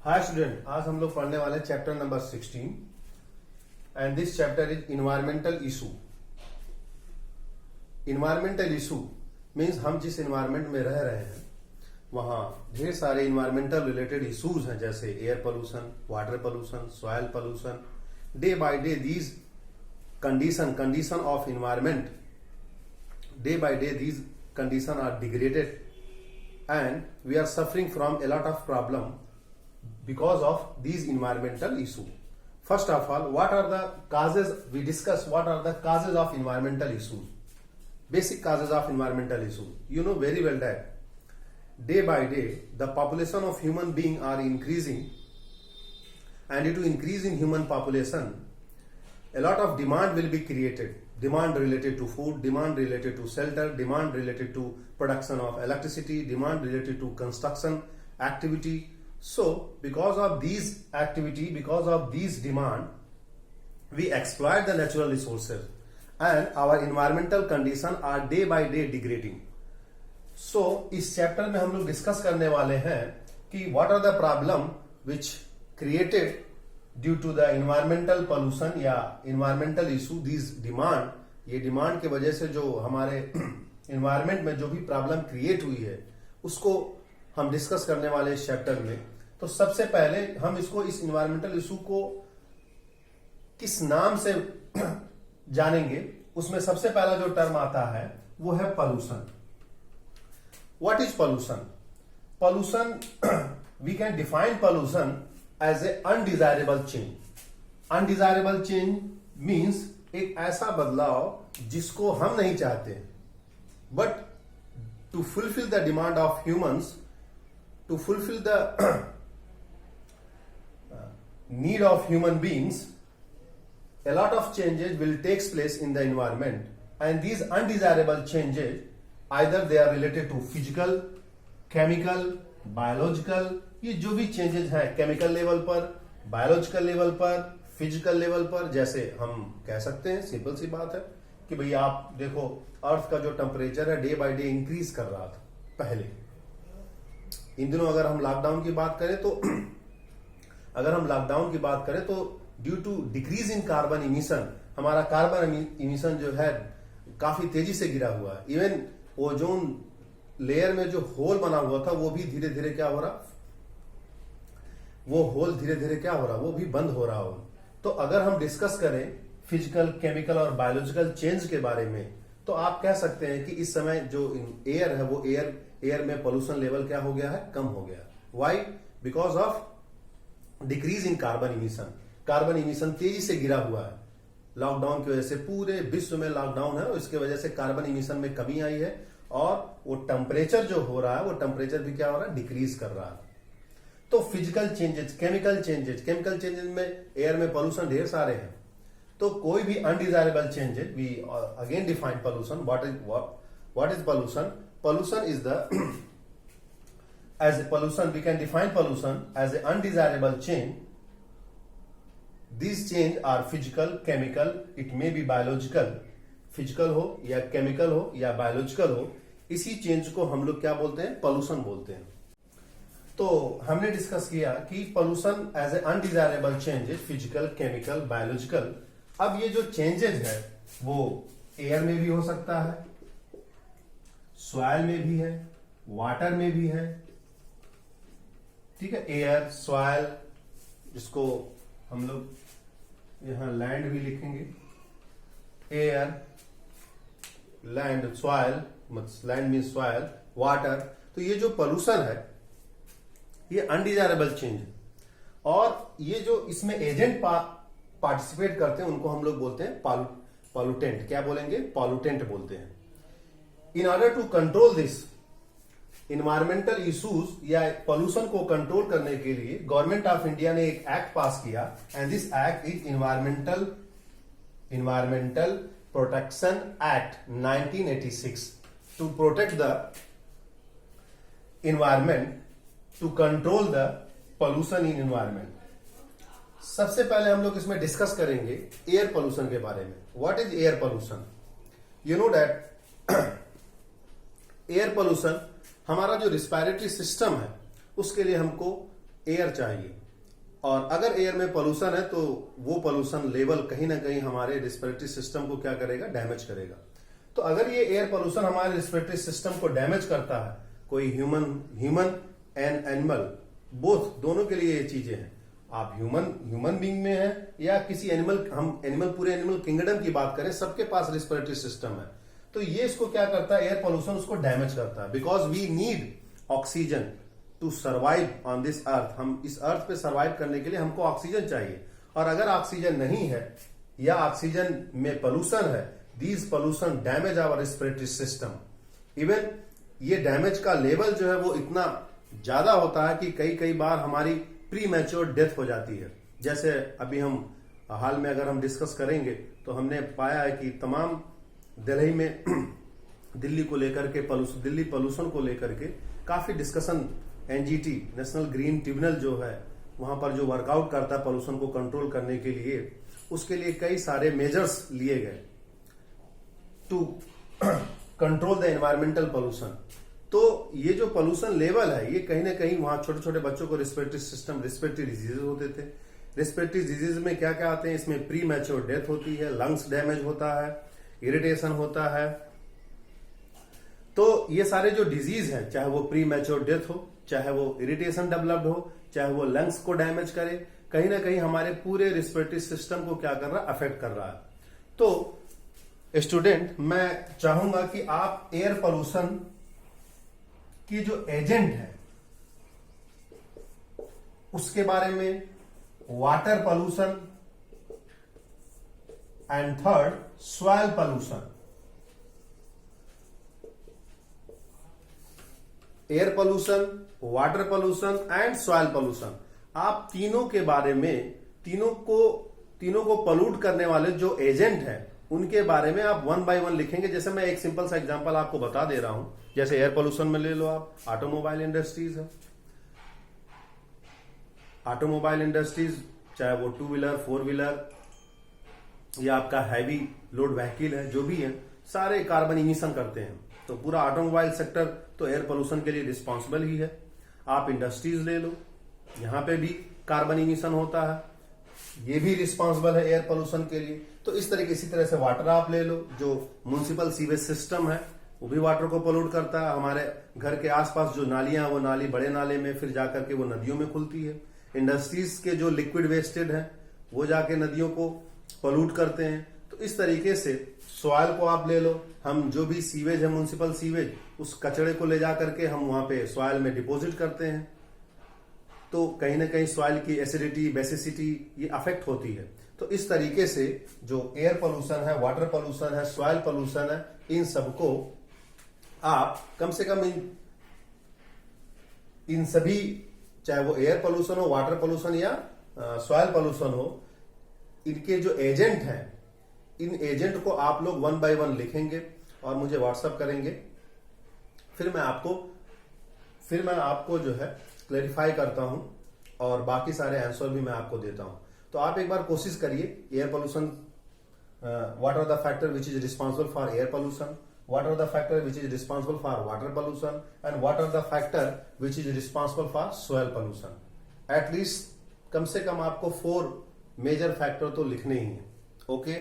Hi student, आज हम लोग पढ़ने वाले chapter number 16 and this chapter is environmental issue. Environmental issue means हम जिस इन्वायरमेंट में रह रहे हैं वहां ढेर सारे इन्वायरमेंटल रिलेटेड इश्यूज हैं, जैसे air pollution, water pollution, soil pollution. Day by day these condition of environment, day by day these conditions are degraded and we are suffering from a lot of problem because of these environmental issues. First of all, what are the causes? We discuss what are the causes of environmental issues. Basic causes of environmental issues. You know very well that day by day the population of human beings are increasing, and due to increase in human population a lot of demand will be created. Demand related to food, demand related to shelter, demand related to production of electricity, demand related to construction activity. So because of these activity, because of these demand, we exploit the natural resources and our environmental condition are day by day degrading. So इस chapter में हम लोग discuss करने वाले हैं कि what are the problem which created due to the environmental pollution या environmental issue, these demand, ये डिमांड की वजह से जो हमारे इन्वायरमेंट में जो भी प्रॉब्लम क्रिएट हुई है उसको हम डिस्कस करने वाले इस चैप्टर में। तो सबसे पहले हम इसको, इस इन्वायरमेंटल इशू को किस नाम से जानेंगे, उसमें सबसे पहला जो टर्म आता है वो है pollution. What is pollution? Pollution, we can define pollution as a undesirable change. Undesirable change means एक ऐसा बदलाव जिसको हम नहीं चाहते, but to fulfil the demand of humans, to fulfil the need of human beings, a lot of changes will takes place in the environment, and these undesirable changes either they are related to physical, chemical, biological। ये जो भी changes हैं chemical level पर, biological level पर, physical level पर, जैसे हम कह सकते हैं, सिंपल सी बात है कि भाई आप देखो अर्थ का जो टेम्परेचर है डे बाय डे इंक्रीज कर रहा था पहले। इन दिनों अगर हम लॉकडाउन की बात करें तो अगर हम लॉकडाउन की बात करें तो due to decrease in carbon emission, हमारा कार्बन इमिशन जो है काफी तेजी से गिरा हुआ है। इवन ओजोन लेयर में जो होल बना हुआ था वो भी धीरे धीरे क्या हो रहा, वो होल धीरे धीरे क्या हो रहा, वो भी बंद हो रहा हो। तो अगर हम डिस्कस करें फिजिकल, केमिकल और बायोलॉजिकल चेंज के बारे में, तो आप कह सकते हैं कि इस समय जो एयर है वो एयर में पोल्यूशन लेवल क्या हो गया है, कम हो गया। Why? Because of decrease in carbon emission. Carbon emission तेजी से गिरा हुआ है लॉकडाउन की वजह से। पूरे विश्व में लॉकडाउन है और इसके वजह से कार्बन इमिशन में कमी आई है, और वो टेम्परेचर जो हो रहा है वो टेम्परेचर भी क्या हो रहा है, डिक्रीज कर रहा है। तो फिजिकल चेंजेस, केमिकल चेंजेस में एयर में पोल्यूशन ढेर सारे हैं। तो कोई भी undesirable changes, we again define pollution. What is pollution? Pollution is the as pollution we can define pollution as a undesirable change. These change are physical, chemical, it may be biological, physical हो या chemical हो या biological हो, इसी change को हम लोग क्या बोलते हैं, पोल्यूशन बोलते हैं। तो हमने डिस्कस किया कि pollution as a undesirable changes, physical, chemical, biological. अब ये जो चेंजेस है वो एयर में भी हो सकता है, सॉइल में भी है, वाटर में भी है। ठीक है, एयर, सॉइल, जिसको हम लोग यहां लैंड भी लिखेंगे, air, land, soil, land mean soil, water. तो ये जो पोल्यूशन है ये अनडिजायरेबल चेंज है, और ये जो इसमें एजेंट पार्टिसिपेट करते हैं उनको हम लोग बोलते हैं पॉल्यूटेंट। क्या बोलेंगे? पॉल्यूटेंट बोलते हैं। In order to control this environmental issues या पोल्यूशन को कंट्रोल करने के लिए गवर्नमेंट ऑफ इंडिया ने एक एक्ट पास किया, and this act is environmental protection act 1986 to protect the environment, to control the pollution in environment. सबसे पहले हम लोग इसमें डिस्कस करेंगे एयर पोल्यूशन के बारे में। What is air pollution? You know that air pollution हमारा जो रिस्पायरेटरी सिस्टम है उसके लिए हमको एयर चाहिए, और अगर एयर में पोल्यूशन है तो वो पोल्यूशन लेवल कहीं ना कहीं हमारे रिस्पिरेटरी सिस्टम को क्या करेगा, डैमेज करेगा। तो अगर ये एयर पोल्यूशन हमारे रिस्पिरेटरी सिस्टम को डैमेज करता है, कोई ह्यूमन एंड एनिमल बोथ, दोनों के लिए ये चीजें हैं। आप ह्यूमन बीइंग में है या किसी एनिमल, हम पूरे एनिमल किंगडम की बात करें, सबके पास रिस्पिरेटरी सिस्टम है। तो ये इसको क्या करता है, एयर पोल्यूशन उसको डैमेज करता है। Because we need oxygen to survive on this earth. हम इस अर्थ पे सर्वाइव करने के लिए हमको ऑक्सीजन चाहिए, और अगर ऑक्सीजन नहीं है या ऑक्सीजन में पोल्यूशन है, these pollution damage our respiratory system. Even ये डैमेज का लेवल जो है वो इतना ज्यादा होता है कि कई बार हमारी प्री मैच्योर डेथ हो जाती है। जैसे अभी हम हाल में अगर हम डिस्कस करेंगे तो हमने पाया है कि तमाम दिल्ली में दिल्ली को लेकर के दिल्ली पोल्यूशन को लेकर के काफी discussion, NGT national green tribunal जो है वहां पर जो वर्कआउट करता है पोल्यूशन को कंट्रोल करने के लिए, उसके लिए कई सारे मेजर्स लिए गए to control the environmental pollution. तो ये जो पोल्यूशन लेवल है, ये कहीं ना कहीं वहां छोटे छोटे बच्चों को रिस्पिरेटरी डिजीज होते थे। रिस्पिरेटरी डिजीज में क्या क्या आते हैं, इसमें प्री मैच्योर डेथ होती है, लंग्स डैमेज होता है, इरिटेशन होता है। तो ये सारे जो डिजीज हैं, चाहे वो प्री मैच्योर डेथ हो, चाहे वो इरिटेशन डेवलप्ड हो, चाहे वो लंग्स को डैमेज करे, कहीं ना कहीं हमारे पूरे रिस्पिरेटरी सिस्टम को क्या कर रहा है, अफेक्ट कर रहा है। तो स्टूडेंट, मैं चाहूंगा कि आप एयर पोल्यूशन की जो एजेंट है उसके बारे में, water pollution and third soil pollution. Air pollution, water pollution and soil pollution, आप तीनों के बारे में, तीनों को पोल्यूट करने वाले जो एजेंट हैं उनके बारे में आप वन बाय वन लिखेंगे। जैसे मैं एक सिंपल सा एग्जांपल आपको बता दे रहा हूं। जैसे एयर पोल्यूशन में ले लो आप, ऑटोमोबाइल इंडस्ट्रीज है। ऑटोमोबाइल इंडस्ट्रीज चाहे वो 2 व्हीलर 4 व्हीलर या आपका हैवी लोड व्हीकल है, जो भी है, सारे कार्बन इमिशन करते हैं। तो पूरा ऑटोमोबाइल सेक्टर तो एयर पोल्यूशन के लिए रिस्पॉन्सिबल ही है। आप इंडस्ट्रीज ले लो, यहां पे भी कार्बन इमिशन होता है, ये भी रिस्पॉन्सिबल है एयर पोल्यूशन के लिए। तो इसी तरह से वाटर आप ले लो, जो म्युनिसिपल सीवेज सिस्टम है वो भी वाटर को पोल्यूट करता है। हमारे घर के आसपास जो नालियां, वो नाली बड़े नाले में फिर जाकर के वो नदियों में खुलती है। इंडस्ट्रीज के जो लिक्विड वेस्टेड है वो जाके नदियों को पोल्यूट करते हैं। तो इस तरीके से सॉइल को आप ले लो, हम जो भी सीवेज है, म्युनिसिपल सीवेज, उस कचड़े को ले जाकर के हम वहां पे सॉइल में डिपोजिट करते हैं। तो कहीं ना कहीं सॉइल की एसिडिटी, बेसिसिटी ये अफेक्ट होती है। तो इस तरीके से जो एयर पोल्यूशन है, वाटर पोल्यूशन है, सॉइल पोल्यूशन है, इन सबको आप कम से कम इन सभी, चाहे वो एयर पोल्यूशन हो, वाटर पोल्यूशन या सॉइल पोल्यूशन हो, इनके जो एजेंट हैं, इन एजेंट को आप लोग वन बाय वन लिखेंगे और मुझे व्हाट्सएप करेंगे। फिर मैं आपको जो है क्लैरिफाई करता हूं और बाकी सारे आंसर भी मैं आपको देता हूं। तो आप एक बार कोशिश करिए, air pollution, what are the factor which is responsible for air pollution, what are the factor which is responsible for water pollution, and what are the factor which is responsible for soil pollution. At least कम से कम आपको 4 major factor तो लिखने ही हैं। Okay.